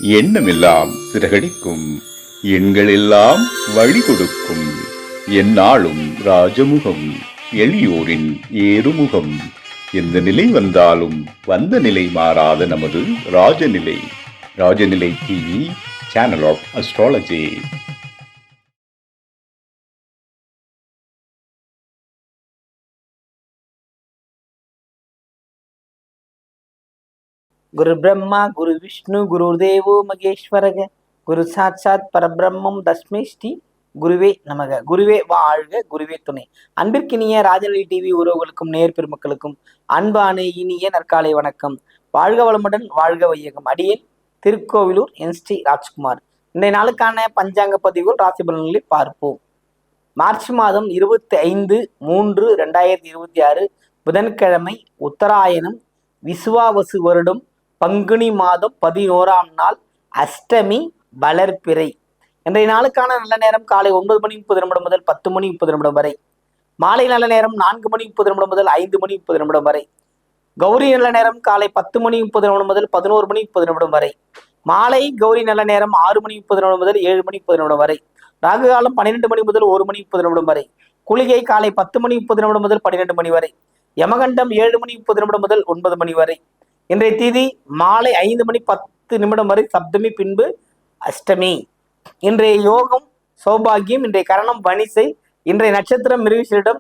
எண்ணமெல்லாம் சிறகடிக்கும், எண்களெல்லாம் வழி கொடுக்கும், எந்நாளும் ராஜமுகம், எளியோரின் ஏறுமுகம். எந்த நிலை வந்தாலும் வந்த நிலை மாறாத நமது Rajanilai. Rajanilai TV, channel of astrology. குரு பிரம்மா குரு விஷ்ணு குரு தேவோ மகேஸ்வரக குரு சாட்சாத் பரபிரம்மம் தஸ்மை ஸ்ரீ குருவே நமக. குருவே வாழ்க, குருவே துணை. அன்பிற்கினிய ராஜநிலை டிவி உறவுகளுக்கும் நேர் பெருமக்களுக்கும் அன்பான இனிய நற்காலை வணக்கம். வாழ்க வளமுடன், வாழ்க வையகம். அடியேன் திருக்கோவிலூர் என் ஸ்ரீ ராஜ்குமார். இன்றைய நாளுக்கான பஞ்சாங்க பதிவுகள் ராசி பலன்களை பார்ப்போம். மார்ச் மாதம் 25/3/2026 புதன்கிழமை, உத்தராயணம், விசுவாவசு வருடம், பங்குனி மாதம் 11ஆம் நாள், அஷ்டமி, வளர்பிறை. இன்றைய நாளுக்கான நல்ல நேரம் காலை 9:30 முதல் 10:30 வரை. மாலை நல்ல நேரம் 4:30 முதல் 5:30 வரை. கௌரி நல்ல நேரம் காலை 10:30 முதல் 11:30 வரை. மாலை கௌரி நல்ல நேரம் 6:30 முதல் 7:30 வரை. ராகு காலம் 12 மணி முதல் 1:30 வரை. குளிகை காலை 10:30 முதல் 12 மணி வரை. யமகண்டம் 7:30 முதல் 9 மணி வரை. இன்றைய தேதி மாலை 5:10 வரை சப்தமி, பின்பு அஷ்டமி. இன்றைய யோகம் சௌபாகியம். இன்றைய கரணம் வணிசை. இன்றைய நட்சத்திரம் மிருகசீரிடம்.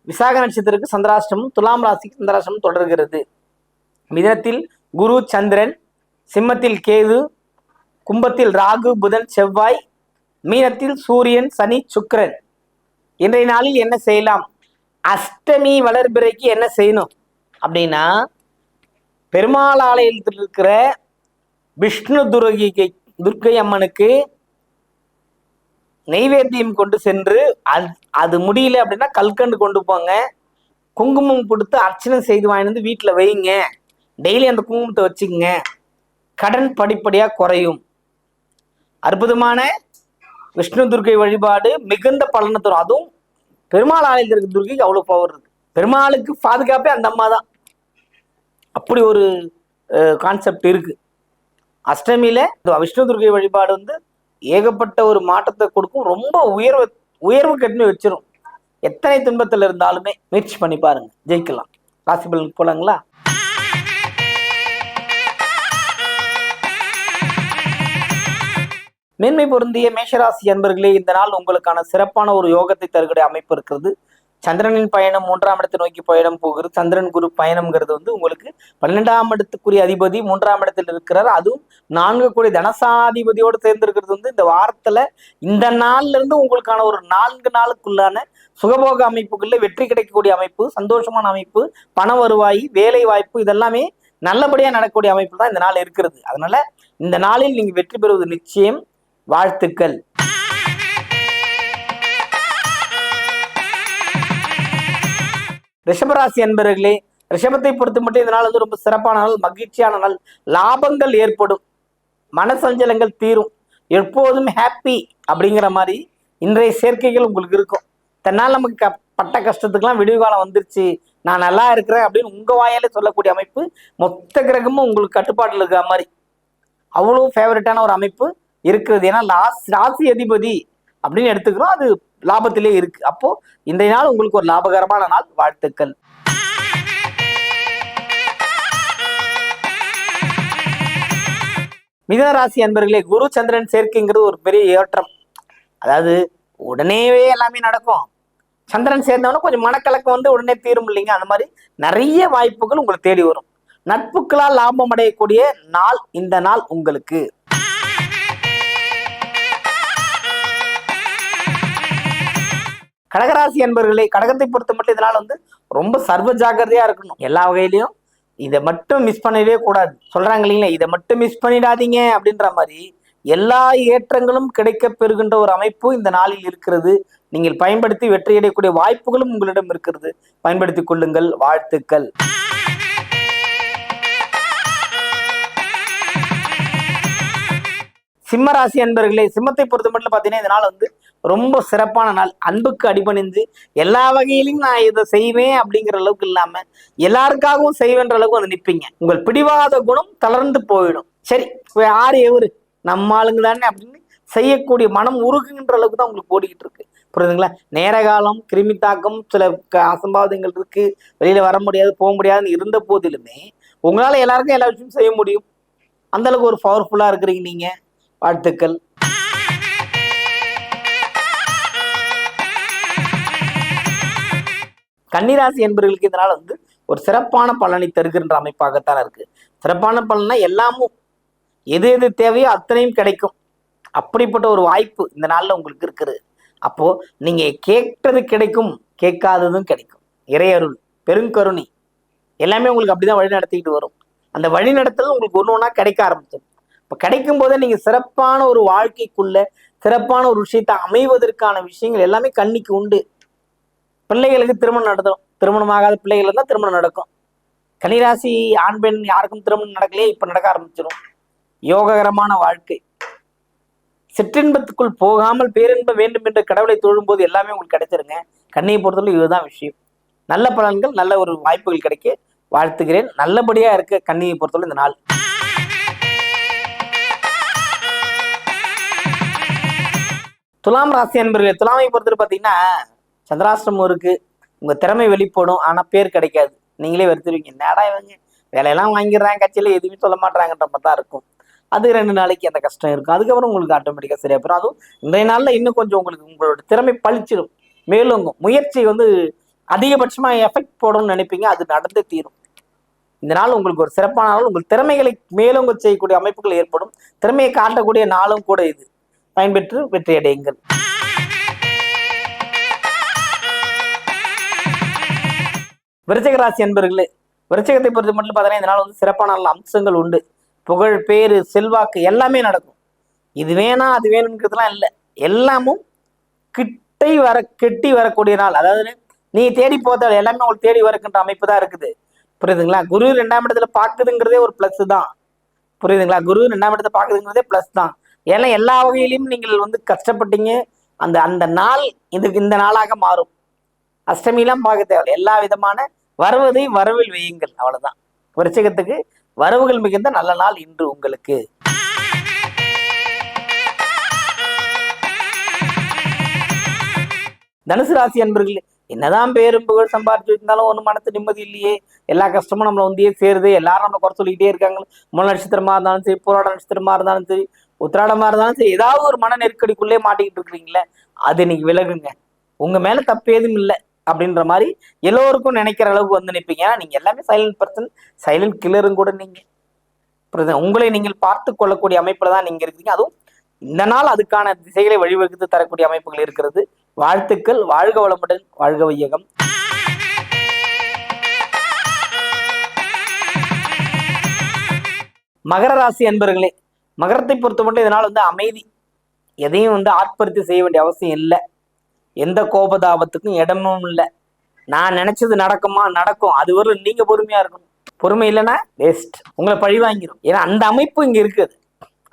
விசாக நட்சத்திரத்துக்கு சந்திராஷ்டமம், துலாம் ராசிக்கு சந்திராஷ்டமம் தொடர்கிறது. மிதனத்தில் குரு சந்திரன், சிம்மத்தில் கேது, கும்பத்தில் ராகு புதன் செவ்வாய், மீனத்தில் சூரியன் சனி சுக்கிரன். இன்றைய நாளில் என்ன செய்யலாம்? அஷ்டமி வளர்பிறைக்கு என்ன செய்யணும் அப்படின்னா, பெருமாள் ஆலயத்தில் இருக்கிற விஷ்ணு துர்க்கை அம்மனுக்கு நெய்வேத்தியம் கொண்டு சென்று, அது முடியல அப்படின்னா கல்கண்டு கொண்டு போங்க, குங்குமம் கொடுத்து அர்ச்சனை செய்து வாங்கிட்டு வீட்டில் வைங்க. டெய்லி அந்த குங்குமத்தை வச்சுக்கங்க. கடன் படிப்படியாக குறையும். அற்புதமான விஷ்ணு துர்க்கை வழிபாடு மிகுந்த பலனை தரும். அதுவும் பெருமாள் ஆலயத்தில் இருக்கிற துர்க்கைக்கு அவ்வளோ பவர் இருக்கு. பெருமாளுக்கு பாதுகாப்பே அந்த அம்மா தான். அப்படி ஒரு கான்செப்ட் இருக்கு. அஷ்டமியில விஷ்ணு துர்க்கை வழிபாடு ஏகப்பட்ட ஒரு மாற்றத்தை கொடுக்கும். ரொம்ப உயர்வு கட்டுன்னு வச்சிரும். எத்தனை துன்பத்தில் இருந்தாலுமே முயற்சி பண்ணி பாருங்க, ஜெயிக்கலாம். ராசி பலனுக்கு போலாங்களா? மேன்மை பொருந்திய மேஷராசி அன்பர்களே, இந்த நாள் உங்களுக்கான சிறப்பான ஒரு யோகத்தை தருகிற அமைப்பு இருக்கிறது. சந்திரனின் பயணம் 3ஆம் இடத்தை நோக்கி பயணம் போகிறது. சந்திரன் குரு பயணம்ங்கிறது உங்களுக்கு 12ஆம் இடத்துக்குரிய அதிபதி 3ஆம் இடத்தில் இருக்கிறார். அதுவும் 4 கோடி தனசாதிபதியோடு சேர்ந்திருக்கிறது. இந்த வாரத்துல இந்த நாள்ல இருந்து உங்களுக்கான ஒரு 4 நாளுக்குள்ளான சுகபோக அமைப்புகள்ல வெற்றி கிடைக்கக்கூடிய அமைப்பு, சந்தோஷமான அமைப்பு, பண வருவாய், வேலை வாய்ப்பு, இதெல்லாமே நல்லபடியா நடக்கக்கூடிய அமைப்பு தான் இந்த நாள் இருக்கிறது. அதனால இந்த நாளில் நீங்க வெற்றி பெறுவது நிச்சயம். வாழ்த்துக்கள். ரிஷபராசி அன்பர்களே, ரிஷபத்தை பொறுத்து மட்டும் இந்த நாள் ரொம்ப சிறப்பான நாள், மகிழ்ச்சியான நாள். லாபங்கள் ஏற்படும், மனசஞ்சலங்கள் தீரும், எப்போதும் ஹாப்பி அப்படிங்கிற மாதிரி இன்றைய சேர்க்கைகள் உங்களுக்கு இருக்கும். தன்னால் நமக்கு பட்ட கஷ்டத்துக்கெல்லாம் விடிவு காலம் வந்துருச்சு, நான் நல்லா இருக்கிறேன் அப்படின்னு உங்க வாயாலே சொல்லக்கூடிய அமைப்பு. மொத்த கிரகமும் உங்களுக்கு கட்டுப்பாட்டில் இருக்கிற மாதிரி அவ்வளோ ஃபேவரட்டான ஒரு அமைப்பு இருக்கிறது. ஏன்னா ராசி அதிபதி அப்படின்னு எடுத்துக்கிறோம், அது லாபத்திலே இருக்கு. அப்போ இன்றைய நாள் உங்களுக்கு ஒரு லாபகரமான நாள். வாழ்த்துக்கள். மிதுன ராசி அன்பர்களே, குரு சந்திரன் சேர்க்கைங்கிறது ஒரு பெரிய ஏற்றம். அதாவது உடனேவே எல்லாமே நடக்கும். சந்திரன் சேர்ந்தவன கொஞ்சம் மனக்கலக்கம் உடனே தீரும் இல்லைங்க. அந்த மாதிரி நிறைய வாய்ப்புகள் உங்களுக்கு தேடி வரும். நட்புகளால் லாபம் அடையக்கூடிய நாள் இந்த நாள் உங்களுக்கு. கடகராசி அன்பர்களே, கடகத்தை பொறுத்த மட்டும் இதனால ரொம்ப சர்வ ஜாக்கிரதையா இருக்கணும். எல்லா வகையிலையும் இதை மட்டும் மிஸ் பண்ணவே கூடாது. சொல்றாங்க இல்லைங்களா, இதை மட்டும் மிஸ் பண்ணிடாதீங்க அப்படின்ற மாதிரி எல்லா ஏற்றங்களும் கிடைக்க பெறுகின்ற ஒரு அமைப்பு இந்த நாளில் இருக்கிறது. நீங்கள் பயன்படுத்தி வெற்றியடையக்கூடிய வாய்ப்புகளும் உங்களிடம் இருக்கிறது. பயன்படுத்திக் கொள்ளுங்கள். வாழ்த்துக்கள். சிம்மராசி அன்பர்களே, சிம்மத்தை பொறுத்த மட்டும் பார்த்தீங்கன்னா இந்த நாள் ரொம்ப சிறப்பான நாள். அன்புக்கு அடிபணிந்து எல்லா வகையிலையும் நான் இதை செய்வேன் அப்படிங்கிற அளவுக்கு இல்லாம எல்லாருக்காகவும் செய்வேன்ற அளவுக்கு நிற்பீங்க. உங்கள் பிடிவாத குணம் தளர்ந்து போயிடும். சரி, யாரு எவரு நம்ம ஆளுங்க தானே அப்படின்னு செய்யக்கூடிய மனம் உருகுகின்ற அளவுக்கு தான் உங்களுக்கு ஓடிக்கிட்டு இருக்கு. புரியுதுங்களா? நேர காலம், கிருமி தாக்கம், சில அசம்பாவிதங்கள் இருக்கு, வெளியில வர முடியாது, போக முடியாதுன்னு இருந்த போதிலுமே உங்களால எல்லாருக்கும் எல்லா விஷயமும் செய்ய முடியும். அந்த அளவுக்கு ஒரு பவர்ஃபுல்லா இருக்கிறீங்க நீங்க. வாழ்த்துக்கள். கன்னிராசி என்பவர்களுக்கு இதனால ஒரு சிறப்பான பலனை தருகின்ற அமைப்பாகத்தான் இருக்கு. சிறப்பான பலனா எல்லாமும் எது எது தேவையோ அத்தனையும் கிடைக்கும். அப்படிப்பட்ட ஒரு வாய்ப்பு இந்த நாள்ல உங்களுக்கு இருக்குது. அப்போ நீங்க கேட்டது கிடைக்கும், கேட்காததும் கிடைக்கும். இறையருள், பெருங்கருணை எல்லாமே உங்களுக்கு அப்படிதான் வழி நடத்திக்கிட்டு வரும். அந்த வழி நடத்தல் உங்களுக்கு ஒன்று ஒன்றா கிடைக்க ஆரம்பிச்சிடும். இப்போ கிடைக்கும் போதே நீங்க சிறப்பான ஒரு வாழ்க்கைக்குள்ள சிறப்பான ஒரு விஷயத்தை அமைவதற்கான விஷயங்கள் எல்லாமே கண்ணிக்கு உண்டு. பிள்ளைகளுக்கு திருமணம் நடத்தும். திருமணமாகாத பிள்ளைகள் இருந்தால் திருமணம் நடக்கும். கன்னிராசி ஆண் பெண் யாருக்கும் திருமணம் நடக்கலையே, இப்ப நடக்க ஆரம்பிச்சிடும். யோககரமான வாழ்க்கை. சிற்றின்பத்துக்குள் போகாமல் பேரின்பம் வேண்டும் என்ற கடவுளை தொழும்போது எல்லாமே உங்களுக்கு கிடைச்சிருங்க. கண்ணியை பொறுத்தவரை இதுதான் விஷயம். நல்ல பலன்கள், நல்ல ஒரு வாய்ப்புகள் கிடைக்க வாழ்த்துகிறேன். நல்லபடியா இருக்க கண்ணியை பொறுத்தவரை இந்த நாள். துலாம் ராசி அன்பர்களே, துலாமை பொறுத்தவரை பார்த்தீங்கன்னா சந்திராஷ்டிரமம் இருக்கு. உங்க திறமை வெளிப்படும், ஆனா பேர் கிடைக்காது. நீங்களே வருத்துருவீங்க, நேடா இவங்க வேலையெல்லாம் வாங்கிடுறாங்க, கட்சியில எதுவுமே சொல்ல மாட்டாங்கன்ற மாதிரி தான் இருக்கும். அது 2 நாளைக்கு அந்த கஷ்டம் இருக்கும். அதுக்கப்புறம் உங்களுக்கு ஆட்டோமேட்டிக்கா சரியா போயிடும். அதுவும் இன்றைய நாள்ல இன்னும் கொஞ்சம் உங்களுக்கு உங்களோட திறமை பழிச்சிடும், மேலோங்கும். முயற்சி அதிகபட்சமா எஃபெக்ட் போடணும்னு நினைப்பீங்க, அது நடந்தே தீரும். இந்த நாள் உங்களுக்கு ஒரு சிறப்பான நாள். உங்கள் திறமைகளை மேலோங்க செய்யக்கூடிய அமைப்புகள் ஏற்படும். திறமையை காட்டக்கூடிய நாளும் கூட இது. பயன்பெற்று வெற்றி அடையுங்கள். விருச்சிக ராசி அன்பர்களே, விருச்சிகத்தை பொறுத்த மட்டும் பார்த்தீங்கன்னா இந்த நாள் சிறப்பான நல்ல அம்சங்கள் உண்டு. புகழ், பேரு, செல்வாக்கு எல்லாமே நடக்கும். இது வேணாம் அது வேணுங்கிறதுலாம் இல்லை. எல்லாமும் கெட்டி வரக்கூடிய நாள். அதாவது நீ தேடி போதால் எல்லாமே உங்களுக்கு தேடி வரக்கின்ற அமைப்பு தான் இருக்குது. புரியுதுங்களா? குரு 2ஆம் இடத்துல பாக்குதுங்கிறதே ஒரு பிளஸ் தான். புரியுதுங்களா? குரு 2ஆம் இடத்துல பாக்குதுங்கிறதே பிளஸ் தான். ஏன்னா எல்லா வகையிலையும் நீங்கள் கஷ்டப்பட்டீங்க. அந்த அந்த நாள் இந்த நாளாக மாறும். அஷ்டமிலாம் பார்க்க தேவை. எல்லா விதமான வருவதை வரவில் வையுங்கள், அவ்வளவுதான். விருச்சிகத்துக்கு வரவுகள் மிகுந்த நல்ல நாள் இன்று உங்களுக்கு. தனுசு ராசி அன்பர்களே, என்னதான் பேரும் புகழ் சம்பாதிச்சு இருந்தாலும் ஒன்றும் மனசு நிம்மதி இல்லையே. எல்லா கஷ்டமும் நம்மளை சேருது. எல்லாரும் நம்மளை குறை சொல்லிக்கிட்டே இருக்காங்க. மூல நட்சத்திரமா இருந்தாலும் சரி, போராட நட்சத்திரமா இருந்தாலும் சரி, உத்திராடமா இருந்தாலும் சரி, ஏதாவது ஒரு மன நெருக்கடிக்குள்ளே மாட்டிக்கிட்டு இருக்கிறீங்களே, அது இன்னைக்கு விலகுங்க. உங்க மேல தப்பு ஏதும் இல்லை அப்படின்ற மாதிரி எல்லோருக்கும் நினைக்கிற அளவுக்கு நினைப்பீங்க. ஏன்னா நீங்க எல்லாமே சைலண்ட் பர்சன், சைலண்ட் கில்லரும் கூட நீங்க. உங்களை நீங்கள் பார்த்து கொள்ளக்கூடிய அமைப்புல தான் நீங்க இருக்கீங்க. அதுவும் இந்த நாள் அதுக்கான திசைகளை வழிவகுத்து தரக்கூடிய அமைப்புகள் இருக்கிறது. வாழ்த்துக்கள். வாழ்க வளமுடன், வாழ்க வையகம். மகர ராசி அன்பர்களே, மகரத்தை பொறுத்த மட்டும் இதனால் அமைதி. எதையும் ஆட்படுத்தி செய்ய வேண்டிய அவசியம் இல்லை. எந்த கோபதாபத்துக்கும் இடமும் இல்லை. நான் நினைச்சது நடக்குமா? நடக்கும். அது ஒரு நீங்க பொறுமையா இருக்கணும். பொறுமை இல்லைன்னா வேஸ்ட், உங்களை பழி வாங்கிடும். ஏன்னா அந்த அமைப்பு இங்க இருக்குது.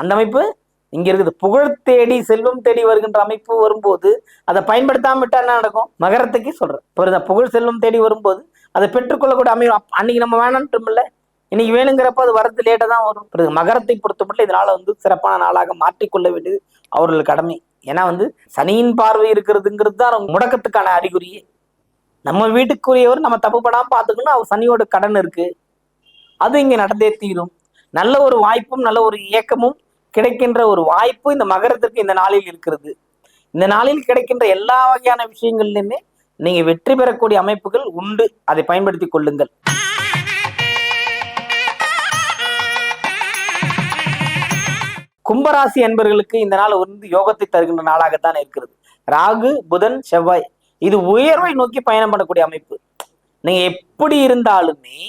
அந்த அமைப்பு இங்க இருக்குது. புகழ் தேடி செல்வம் தேடி வருகின்ற அமைப்பு வரும்போது அதை பயன்படுத்தாம விட்டா என்ன நடக்கும்? மகரத்துக்கு சொல்றேன். புகழ் செல்வம் தேடி வரும்போது அதை பெற்றுக்கொள்ளக்கூடிய அமைப்பு. அன்னைக்கு நம்ம வேணான்ட்டும் இல்லை, இன்னைக்கு வேணுங்கிறப்ப அது வரது லேட்டா தான் வரும். மகரத்தை பொறுத்த மட்டும் இதனால சிறப்பான நாளாக மாற்றிக்கொள்ள வேண்டியது அவர்கள் கடமை. ஏன்னா சனியின் பார்வை இருக்கிறதுங்கிறது தான் முடக்கத்துக்கான அறிகுறியே. நம்ம வீட்டுக்குரியவர் நம்ம தப்பு படாம பார்த்துக்கணும். அவர் சனியோட கடன் இருக்கு, அது இங்க நடந்தே தீரும். நல்ல ஒரு வாய்ப்பும் நல்ல ஒரு இயக்கமும் கிடைக்கின்ற ஒரு வாய்ப்பு இந்த மகரத்திற்கு இந்த நாளில் இருக்கிறது. இந்த நாளில் கிடைக்கின்ற எல்லா வகையான விஷயங்கள்லையுமே நீங்க வெற்றி பெறக்கூடிய அமைப்புகள் உண்டு. அதை பயன்படுத்தி கொள்ளுங்கள். கும்பராசி என்பவர்களுக்கு இந்த நாள் யோகத்தை தருகின்ற நாளாகத்தான் இருக்கிறது. ராகு, புதன், செவ்வாய் இது உயர்வை நோக்கி பயணம் பண்ணக்கூடிய அமைப்பு. நீங்க எப்படி இருந்தாலுமே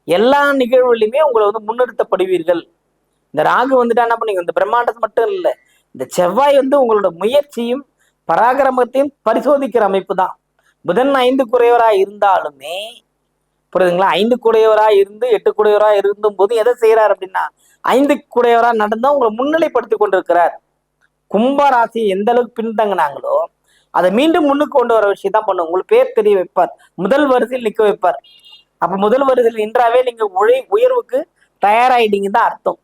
எல்லா நிகழ்வுலையுமே உங்களை முன்னிறுத்தப்படுவீர்கள். இந்த ராகு என்ன பண்ணீங்க, இந்த பிரம்மாண்டத்தை மட்டும் இல்லை, இந்த செவ்வாய் உங்களோட முயற்சியும் பராக்கிரமத்தையும் பரிசோதிக்கிற அமைப்பு தான். புதன் 5 குறையவராக இருந்தாலுமே புரியுதுங்களா, 5 குடையவராக இருந்து 8 குடையவராக இருந்தும் போது எதை செய்யறாரு அப்படின்னா 5 குடையவராக நடந்தா உங்களை முன்னிலைப்படுத்தி கொண்டிருக்கிறார். கும்பராசி எந்த அளவுக்கு பின்தங்கினாங்களோ அதை மீண்டும் முன்னுக்கு கொண்டு வர விஷயம் தான் பண்ணும். உங்களுக்கு பேர் தெரிய வைப்பார், முதல் வரிசையில் நிற்க வைப்பார். அப்ப முதல் வரிசையில் நின்றாவே நீங்க உயர்வுக்கு தயாராயிட்டீங்க தான் அர்த்தம்.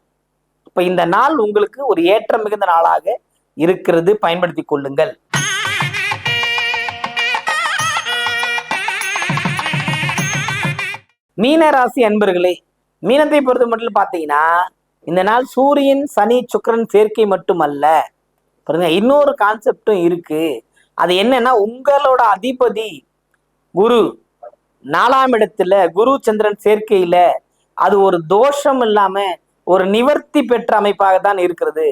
இப்ப இந்த நாள் உங்களுக்கு ஒரு ஏற்றம் மிகுந்த நாளாக இருக்கிறது, பயன்படுத்தி கொள்ளுங்கள். மீனராசி அன்பர்களே, மீனத்தை பொறுத்த மட்டும் பார்த்தீங்கன்னா இந்த நாள் சூரியன் சனி சுக்கிரன் சேர்க்கை மட்டுமல்ல, இன்னொரு கான்செப்டும் இருக்கு. அது என்னன்னா, உங்களோட அதிபதி குரு 4ஆம் இடத்துல குரு சந்திரன் சேர்க்கையில அது ஒரு தோஷம் இல்லாம ஒரு நிவர்த்தி பெற்ற அமைப்பாக தான் இருக்கிறது.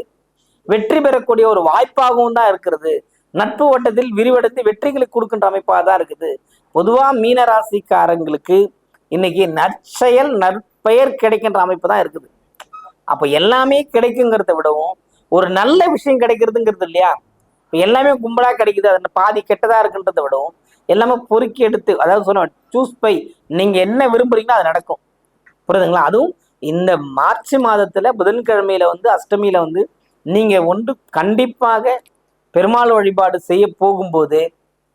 வெற்றி பெறக்கூடிய ஒரு வாய்ப்பாகவும் தான் இருக்கிறது. நட்பு வட்டத்தில் விரிவடைந்து வெற்றிகளை கொடுக்கின்ற அமைப்பாக தான் இருக்குது. பொதுவா மீனராசிக்காரங்களுக்கு இன்னைக்கு நற்செயல் நற்பெயர் கிடைக்கின்ற அமைப்பு தான் இருக்குது. அப்ப எல்லாமே கிடைக்குங்கிறத விடவும் ஒரு நல்ல விஷயம் கிடைக்கிறதுங்கிறது இல்லையா, எல்லாமே கும்பலா கிடைக்குது, அது பாதி கெட்டதா இருக்குன்றதை விடவும் எல்லாமே பொறுக்கி எடுத்து, அதாவது சொன்ன சூஸ் பை, நீங்க என்ன விரும்புறீங்களோ அது நடக்கும். புரியுதுங்களா? அதுவும் இந்த மார்ச் மாதத்துல புதன்கிழமையில அஷ்டமியில நீங்க கண்டிப்பாக பெருமாள் வழிபாடு செய்ய போகும்போது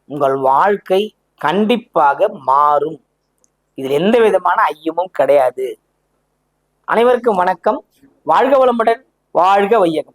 உங்கள் வாழ்க்கை கண்டிப்பாக மாறும். இதில் எந்த விதமான ஐயமும் கிடையாது. அனைவருக்கும் வணக்கம். வாழ்க வளமுடன், வாழ்க வையகம்.